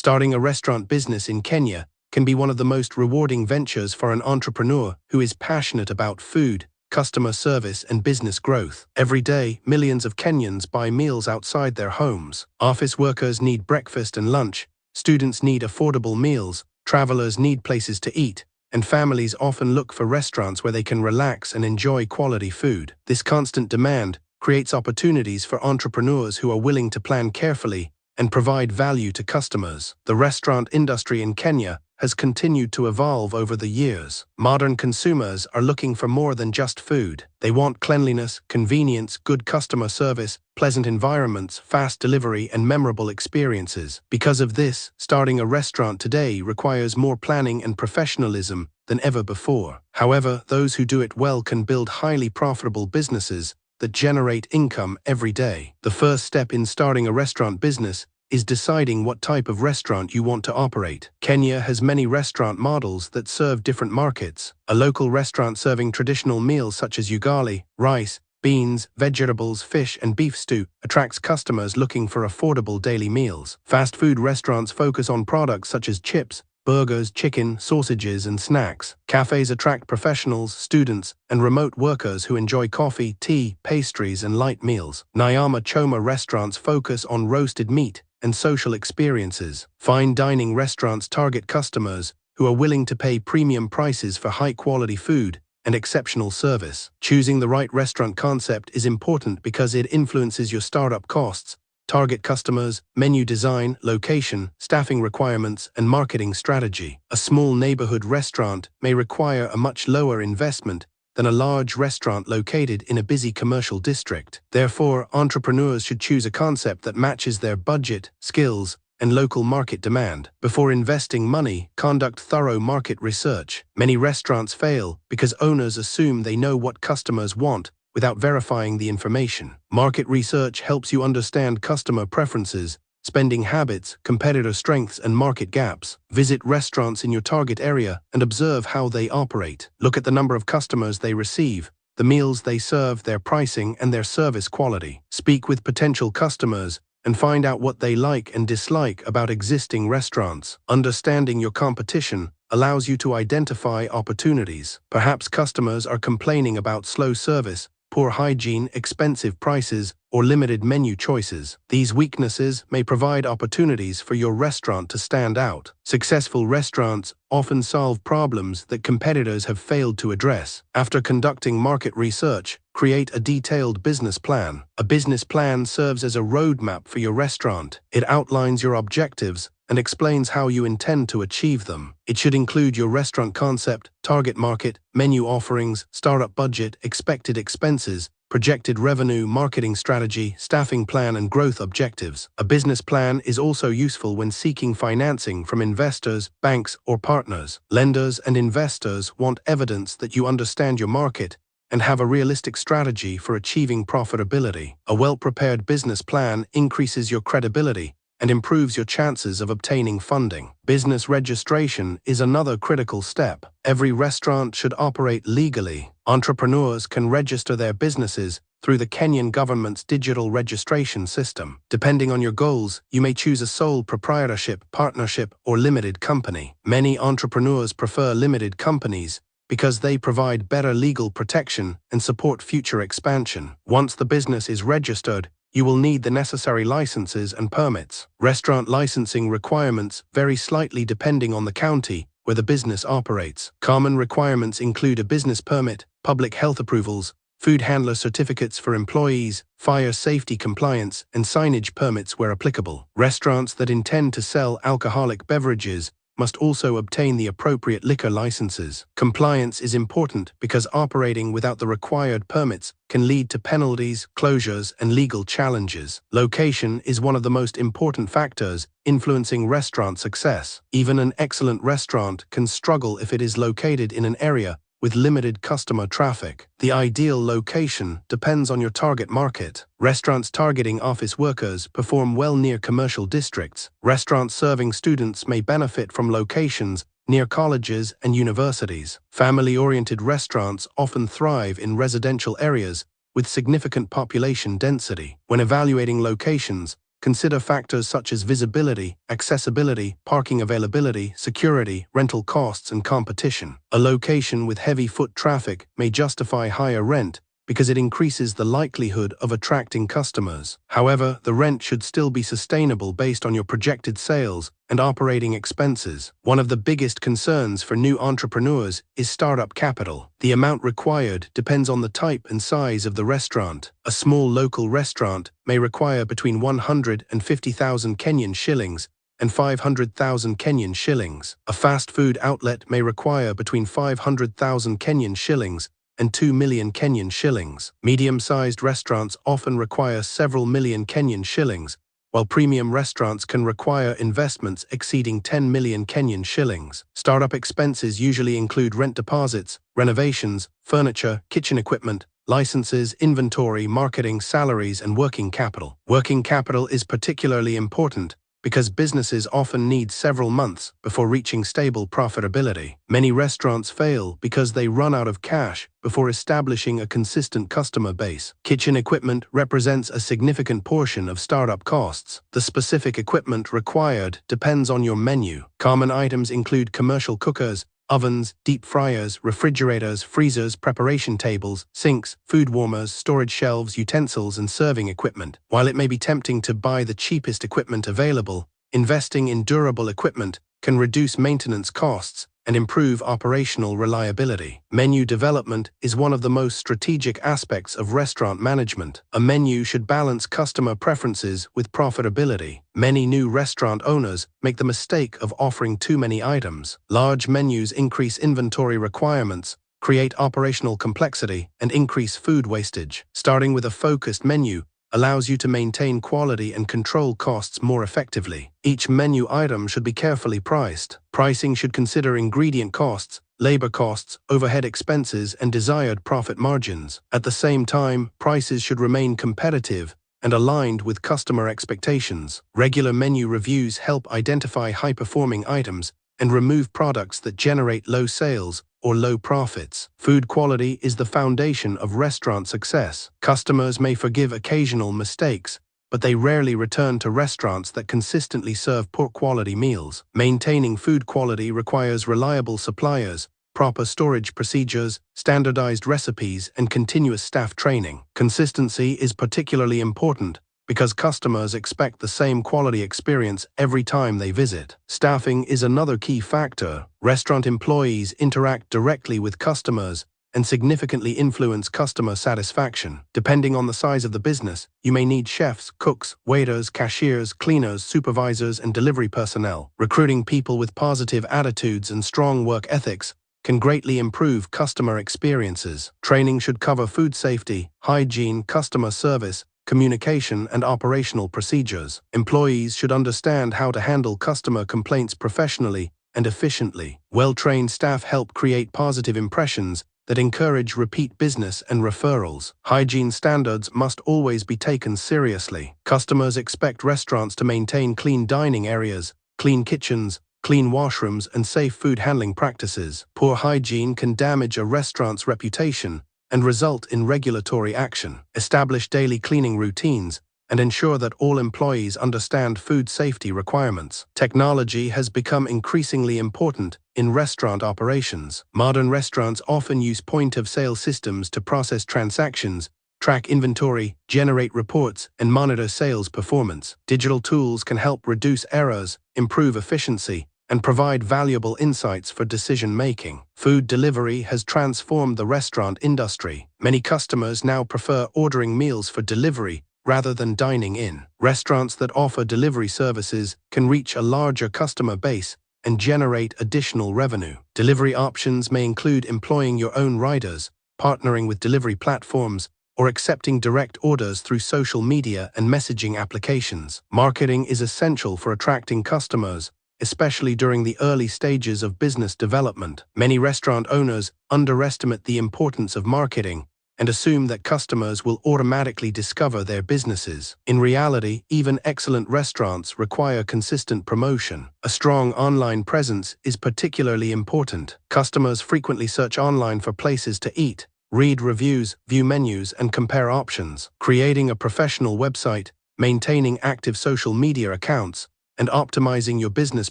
Starting a restaurant business in Kenya can be one of the most rewarding ventures for an entrepreneur who is passionate about food, customer service, and business growth. Every day, millions of Kenyans buy meals outside their homes. Office workers need breakfast and lunch, students need affordable meals, travelers need places to eat, and families often look for restaurants where they can relax and enjoy quality food. This constant demand creates opportunities for entrepreneurs who are willing to plan carefully and provide value to customers. The restaurant industry in Kenya has continued to evolve over the years. Modern consumers are looking for more than just food. They want cleanliness, convenience, good customer service, pleasant environments, fast delivery, and memorable experiences. Because of this, starting a restaurant today requires more planning and professionalism than ever before. However, those who do it well can build highly profitable businesses that generate income every day. The first step in starting a restaurant business is deciding what type of restaurant you want to operate. Kenya has many restaurant models that serve different markets. A local restaurant serving traditional meals such as ugali, rice, beans, vegetables, fish, and beef stew attracts customers looking for affordable daily meals. Fast food restaurants focus on products such as chips, burgers, chicken, sausages, and snacks. Cafes attract professionals, students, and remote workers who enjoy coffee, tea, pastries, and light meals. Nyama choma restaurants focus on roasted meat and social experiences. Fine dining restaurants target customers who are willing to pay premium prices for high-quality food and exceptional service. Choosing the right restaurant concept is important because it influences your startup costs, target customers, menu design, location, staffing requirements, and marketing strategy. A small neighborhood restaurant may require a much lower investment than a large restaurant located in a busy commercial district. Therefore, entrepreneurs should choose a concept that matches their budget, skills, and local market demand. Before investing money, conduct thorough market research. Many restaurants fail because owners assume they know what customers want without verifying the information. Market research helps you understand customer preferences, spending habits, competitor strengths, and market gaps. Visit restaurants in your target area and observe how they operate. Look at the number of customers they receive, the meals they serve, their pricing, and their service quality. Speak with potential customers and find out what they like and dislike about existing restaurants. Understanding your competition allows you to identify opportunities. Perhaps customers are complaining about slow service, poor hygiene, expensive prices, or limited menu choices. These weaknesses may provide opportunities for your restaurant to stand out. Successful restaurants often solve problems that competitors have failed to address. After conducting market research, create a detailed business plan. A business plan serves as a roadmap for your restaurant. It outlines your objectives and explains how you intend to achieve them. It should include your restaurant concept, target market, menu offerings, startup budget, expected expenses, projected revenue, marketing strategy, staffing plan, and growth objectives. A business plan is also useful when seeking financing from investors, banks, or partners. Lenders and investors want evidence that you understand your market and have a realistic strategy for achieving profitability. A well-prepared business plan increases your credibility and improves your chances of obtaining funding. Business registration is another critical step. Every restaurant should operate legally. Entrepreneurs can register their businesses through the Kenyan government's digital registration system. Depending on your goals, you may choose a sole proprietorship, partnership, or limited company. Many entrepreneurs prefer limited companies because they provide better legal protection and support future expansion. Once the business is registered, you will need the necessary licenses and permits. Restaurant licensing requirements vary slightly depending on the county where the business operates. Common requirements include a business permit, public health approvals, food handler certificates for employees, fire safety compliance, and signage permits where applicable. Restaurants that intend to sell alcoholic beverages must also obtain the appropriate liquor licenses. Compliance is important because operating without the required permits can lead to penalties, closures, and legal challenges. Location is one of the most important factors influencing restaurant success. Even an excellent restaurant can struggle if it is located in an area with limited customer traffic. The ideal location depends on your target market. Restaurants targeting office workers perform well near commercial districts. Restaurants serving students may benefit from locations near colleges and universities. Family-oriented restaurants often thrive in residential areas with significant population density. When evaluating locations, consider factors such as visibility, accessibility, parking availability, security, rental costs, and competition. A location with heavy foot traffic may justify higher rent because it increases the likelihood of attracting customers. However, the rent should still be sustainable based on your projected sales and operating expenses. One of the biggest concerns for new entrepreneurs is startup capital. The amount required depends on the type and size of the restaurant. A small local restaurant may require between 150,000 Kenyan shillings and 500,000 Kenyan shillings. A fast food outlet may require between 500,000 Kenyan shillings and 2 million Kenyan shillings. Medium-sized restaurants often require several million Kenyan shillings, while premium restaurants can require investments exceeding 10 million Kenyan shillings. Startup expenses usually include rent deposits, renovations, furniture, kitchen equipment, licenses, inventory, marketing, salaries, and working capital. Working capital is particularly important because businesses often need several months before reaching stable profitability. Many restaurants fail because they run out of cash before establishing a consistent customer base. Kitchen equipment represents a significant portion of startup costs. The specific equipment required depends on your menu. Common items include commercial cookers, ovens, deep fryers, refrigerators, freezers, preparation tables, sinks, food warmers, storage shelves, utensils, and serving equipment. While it may be tempting to buy the cheapest equipment available, investing in durable equipment can reduce maintenance costs and improve operational reliability. Menu development is one of the most strategic aspects of restaurant management. A menu should balance customer preferences with profitability. Many new restaurant owners make the mistake of offering too many items. Large menus increase inventory requirements, create operational complexity, and increase food wastage. Starting with a focused menu allows you to maintain quality and control costs more effectively. Each menu item should be carefully priced. Pricing should consider ingredient costs, labor costs, overhead expenses, and desired profit margins. At the same time, prices should remain competitive and aligned with customer expectations. Regular menu reviews help identify high-performing items and remove products that generate low sales or low profits. Food quality is the foundation of restaurant success. Customers may forgive occasional mistakes, but they rarely return to restaurants that consistently serve poor quality meals. Maintaining food quality requires reliable suppliers, proper storage procedures, standardized recipes, and continuous staff training. Consistency is particularly important because customers expect the same quality experience every time they visit. Staffing is another key factor. Restaurant employees interact directly with customers and significantly influence customer satisfaction. Depending on the size of the business, you may need chefs, cooks, waiters, cashiers, cleaners, supervisors, and delivery personnel. Recruiting people with positive attitudes and strong work ethics can greatly improve customer experiences. Training should cover food safety, hygiene, customer service, communication, and operational procedures. Employees should understand how to handle customer complaints professionally and efficiently. Well-trained staff help create positive impressions that encourage repeat business and referrals. Hygiene standards must always be taken seriously. Customers expect restaurants to maintain clean dining areas, clean kitchens, clean washrooms, and safe food handling practices. Poor hygiene can damage a restaurant's reputation and result in regulatory action. Establish daily cleaning routines and ensure that all employees understand food safety requirements. Technology has become increasingly important in restaurant operations. Modern restaurants often use point-of-sale systems to process transactions, track inventory, generate reports, and monitor sales performance. Digital tools can help reduce errors, improve efficiency, and provide valuable insights for decision-making. Food delivery has transformed the restaurant industry. Many customers now prefer ordering meals for delivery rather than dining in. Restaurants that offer delivery services can reach a larger customer base and generate additional revenue. Delivery options may include employing your own riders, partnering with delivery platforms, or accepting direct orders through social media and messaging applications. Marketing is essential for attracting customers, especially during the early stages of business development. Many restaurant owners underestimate the importance of marketing and assume that customers will automatically discover their businesses. In reality, even excellent restaurants require consistent promotion. A strong online presence is particularly important. Customers frequently search online for places to eat, read reviews, view menus, and compare options. Creating a professional website, maintaining active social media accounts, and optimizing your business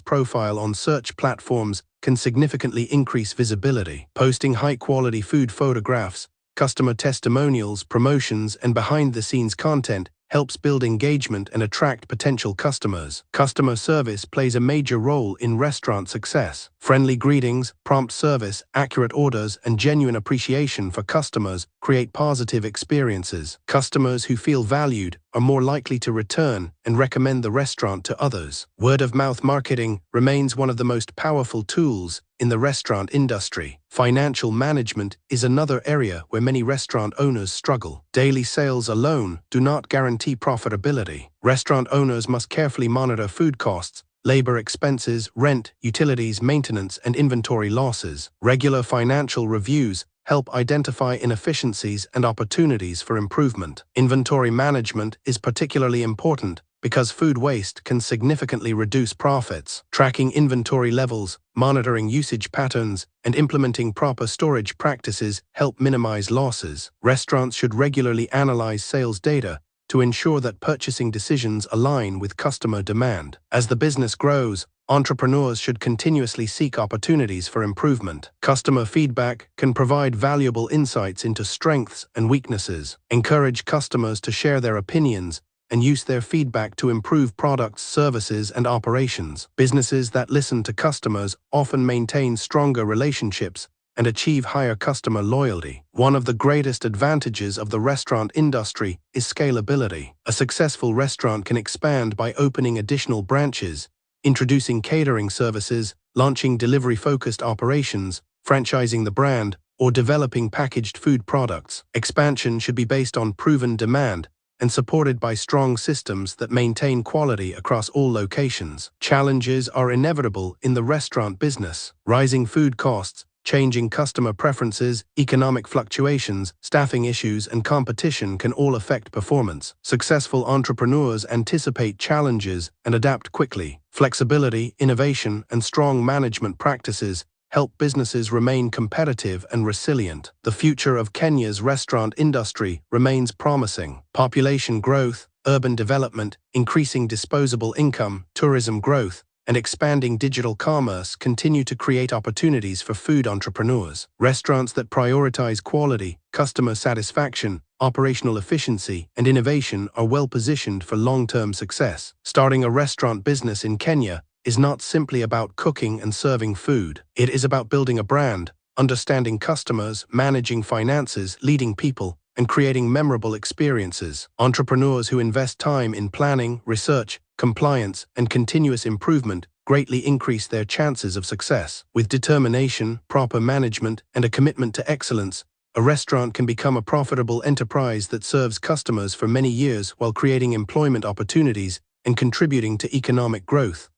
profile on search platforms can significantly increase visibility. Posting high-quality food photographs, customer testimonials, promotions, and behind-the-scenes content helps build engagement and attract potential customers. Customer service plays a major role in restaurant success. Friendly greetings, prompt service, accurate orders, and genuine appreciation for customers create positive experiences. Customers who feel valued are more likely to return and recommend the restaurant to others. Word-of-mouth marketing remains one of the most powerful tools in the restaurant industry. Financial management is another area where many restaurant owners struggle. Daily sales alone do not guarantee profitability. Restaurant owners must carefully monitor food costs, labor expenses, rent, utilities, maintenance, and inventory losses. Regular financial reviews help identify inefficiencies and opportunities for improvement. Inventory management is particularly important because food waste can significantly reduce profits. Tracking inventory levels, monitoring usage patterns, and implementing proper storage practices help minimize losses. Restaurants should regularly analyze sales data to ensure that purchasing decisions align with customer demand. As the business grows, entrepreneurs should continuously seek opportunities for improvement. Customer feedback can provide valuable insights into strengths and weaknesses. Encourage customers to share their opinions and use their feedback to improve products, services, and operations. Businesses that listen to customers often maintain stronger relationships and achieve higher customer loyalty. One of the greatest advantages of the restaurant industry is scalability. A successful restaurant can expand by opening additional branches, introducing catering services, launching delivery-focused operations, franchising the brand, or developing packaged food products. Expansion should be based on proven demand and supported by strong systems that maintain quality across all locations. Challenges are inevitable in the restaurant business. Rising food costs, changing customer preferences, economic fluctuations, staffing issues, and competition can all affect performance. Successful entrepreneurs anticipate challenges and adapt quickly. Flexibility, innovation, and strong management practices help businesses remain competitive and resilient. The future of Kenya's restaurant industry remains promising. Population growth, urban development, increasing disposable income, tourism growth, and expanding digital commerce continue to create opportunities for food entrepreneurs. Restaurants that prioritize quality, customer satisfaction, operational efficiency, and innovation are well positioned for long-term success. Starting a restaurant business in Kenya is not simply about cooking and serving food. It is about building a brand, understanding customers, managing finances, leading people, and creating memorable experiences. Entrepreneurs who invest time in planning, research, compliance, and continuous improvement greatly increase their chances of success. With determination, proper management, and a commitment to excellence, a restaurant can become a profitable enterprise that serves customers for many years while creating employment opportunities and contributing to economic growth.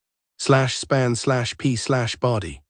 /span/p/body